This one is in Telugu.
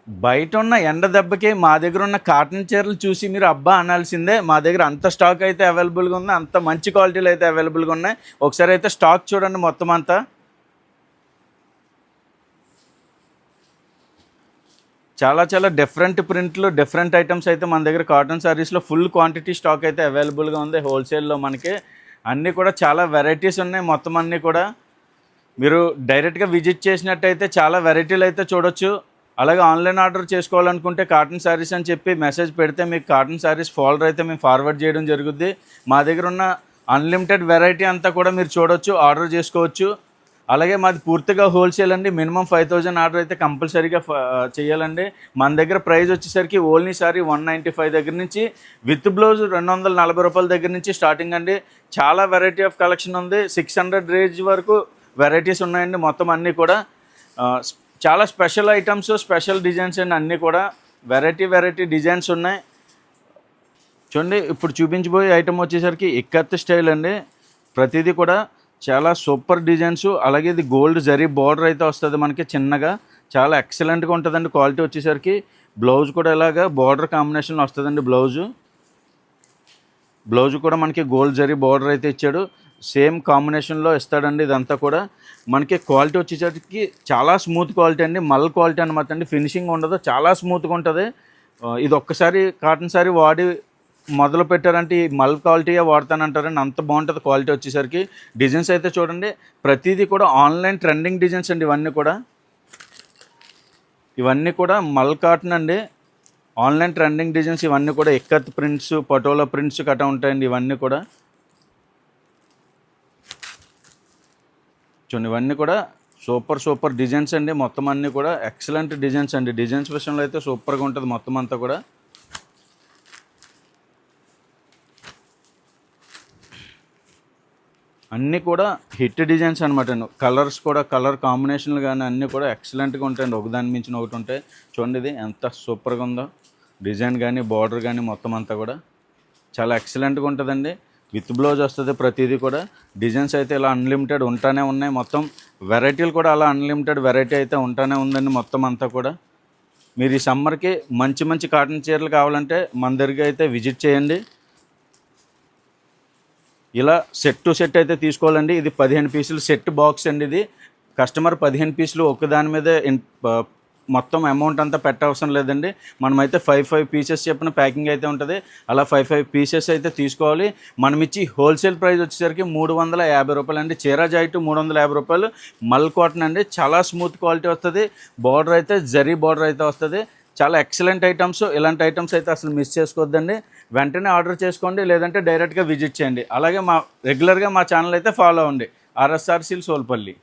బయట ఉన్న ఎండ దెబ్బకి మా దగ్గర ఉన్న కాటన్ చీరలు చూసి మీరు అబ్బా అనాల్సిందే. మా దగ్గర అంత స్టాక్ అయితే అవైలబుల్గా ఉంది, అంత మంచి క్వాలిటీలు అయితే అవైలబుల్గా ఉన్నాయి. ఒకసారి అయితే స్టాక్ చూడండి మొత్తం అంతా. చాలా చాలా డిఫరెంట్ ప్రింట్లు, డిఫరెంట్ ఐటమ్స్ అయితే మన దగ్గర కాటన్ శారీస్లో ఫుల్ క్వాంటిటీ స్టాక్ అయితే అవైలబుల్గా ఉంది. హోల్సేల్లో మనకి అన్నీ కూడా చాలా వెరైటీస్ ఉన్నాయి. మొత్తం అన్నీ కూడా మీరు డైరెక్ట్గా విజిట్ చేసినట్టయితే చాలా వెరైటీలు అయితే చూడొచ్చు. అలాగే ఆన్లైన్ ఆర్డర్ చేసుకోవాలనుకుంటే కాటన్ శారీస్ అని చెప్పి మెసేజ్ పెడితే మీకు కాటన్ శారీస్ ఫోల్డర్ అయితే మేము ఫార్వర్డ్ చేయడం జరుగుద్ది. మా దగ్గర ఉన్న అన్లిమిటెడ్ వెరైటీ అంతా కూడా మీరు చూడొచ్చు, ఆర్డర్ చేసుకోవచ్చు. అలాగే మాది పూర్తిగా హోల్సేల్ అండి. మినిమం 5,000 ఆర్డర్ అయితే కంపల్సరీగా చేయాలండి. మన దగ్గర ప్రైస్ వచ్చేసరికి ఓన్లీ సారీ 195 దగ్గర నుంచి విత్ బ్లౌజ్ 240 రూపాయల దగ్గర నుంచి స్టార్టింగ్ అండి. చాలా వెరైటీ ఆఫ్ కలెక్షన్ ఉంది. 600 రేంజ్ వరకు వెరైటీస్ ఉన్నాయండి. మొత్తం అన్నీ కూడా చాలా స్పెషల్ ఐటమ్స్, స్పెషల్ డిజైన్స్ అండి. అన్నీ కూడా వెరైటీ డిజైన్స్ ఉన్నాయి. చూడండి, ఇప్పుడు చూపించబోయే ఐటమ్ వచ్చేసరికి ఇక్కత్ స్టైల్ అండి. ప్రతిదీ కూడా చాలా సూపర్ డిజైన్స్. అలాగే ఇది గోల్డ్ జరీ బార్డర్ అయితే వస్తుంది మనకి చిన్నగా. చాలా ఎక్సలెంట్గా ఉంటుందండి క్వాలిటీ వచ్చేసరికి. బ్లౌజ్ కూడా ఇలాగా బార్డర్ కాంబినేషన్లో వస్తుందండి. బ్లౌజ్ కూడా మనకి గోల్డ్ జరీ బార్డర్ అయితే ఇచ్చాడు. సేమ్ కాంబినేషన్లో ఇస్తాడండి. ఇదంతా కూడా మనకి క్వాలిటీ వచ్చేసరికి చాలా స్మూత్ క్వాలిటీ అండి. మల్ క్వాలిటీ అనమాట అండి. ఫినిషింగ్ ఉండదు, చాలా స్మూత్గా ఉంటుంది. ఇది ఒక్కసారి కాటన్ సారీ వాడి మొదలు పెట్టారంటే ఈ మల్ క్వాలిటీయే వాడతానంటారండి. అంత బాగుంటుంది క్వాలిటీ వచ్చేసరికి. డిజైన్స్ అయితే చూడండి, ప్రతిదీ కూడా ఆన్లైన్ ట్రెండింగ్ డిజైన్స్ అండి. ఇవన్నీ కూడా మల్ కాటన్ అండి. ఆన్లైన్ ట్రెండింగ్ డిజైన్స్ ఇవన్నీ కూడా. ఇక్కత్ ప్రింట్స్, పటోలా ప్రింట్స్ కట్ట ఉంటాయండి. ఇవన్నీ కూడా చూడండి, ఇవన్నీ కూడా సూపర్ డిజైన్స్ అండి. మొత్తం అన్నీ కూడా ఎక్సలెంట్ డిజైన్స్ అండి. డిజైన్స్ విషయంలో అయితే సూపర్గా ఉంటుంది మొత్తం అంతా కూడా. అన్నీ కూడా హిట్ డిజైన్స్ అనమాట అండి. కలర్స్ కూడా, కలర్ కాంబినేషన్లు కానీ అన్నీ కూడా ఎక్సలెంట్గా ఉంటాయండి. ఒకదాని మించిన ఒకటి ఉంటాయి. చూడండి ఇది ఎంత సూపర్గా ఉందో. డిజైన్ కానీ, బార్డర్ కానీ మొత్తం అంతా కూడా చాలా ఎక్సలెంట్గా ఉంటుందండి. విత్ బ్లౌజ్ వస్తుంది ప్రతిదీ కూడా. డిజైన్స్ అయితే ఇలా అన్లిమిటెడ్ ఉంటానే ఉన్నాయి. మొత్తం వెరైటీలు కూడా అలా అన్లిమిటెడ్ వెరైటీ అయితే ఉంటానే ఉందండి మొత్తం అంతా కూడా. మీరు ఈ సమ్మర్కి మంచి కాటన్ చీరలు కావాలంటే మన దగ్గరికి అయితే విజిట్ చేయండి. ఇలా సెట్ టు సెట్ అయితే తీసుకోవాలండి. ఇది 15 పీసులు సెట్ బాక్స్ అండి. ఇది కస్టమర్ 15 పీసులు ఒకదాని మీదే మొత్తం అమౌంట్ అంతా పెట్టవసరం లేదండి. మనమైతే 5 పీసెస్ చెప్పిన ప్యాకింగ్ అయితే ఉంటుంది. అలా 5 పీసెస్ అయితే తీసుకోవాలి. మనం ఇచ్చి హోల్సేల్ ప్రైస్ వచ్చేసరికి 350 రూపాయలు అండి. చీరా జాయిట్ 350 రూపాయలు. మల్ కాటన్ అండి. చాలా స్మూత్ క్వాలిటీ వస్తుంది. బార్డర్ అయితే జరీ బార్డర్ అయితే వస్తుంది. చాలా ఎక్సలెంట్ ఐటమ్స్. ఇలాంటి ఐటమ్స్ అయితే అసలు మిస్ చేసుకోవద్దండి. వెంటనే ఆర్డర్ చేసుకోండి, లేదంటే డైరెక్ట్గా విజిట్ చేయండి. అలాగే రెగ్యులర్గా మా ఛానల్ అయితే ఫాలో అవ్వండి. RSR silks సోల్పల్లి.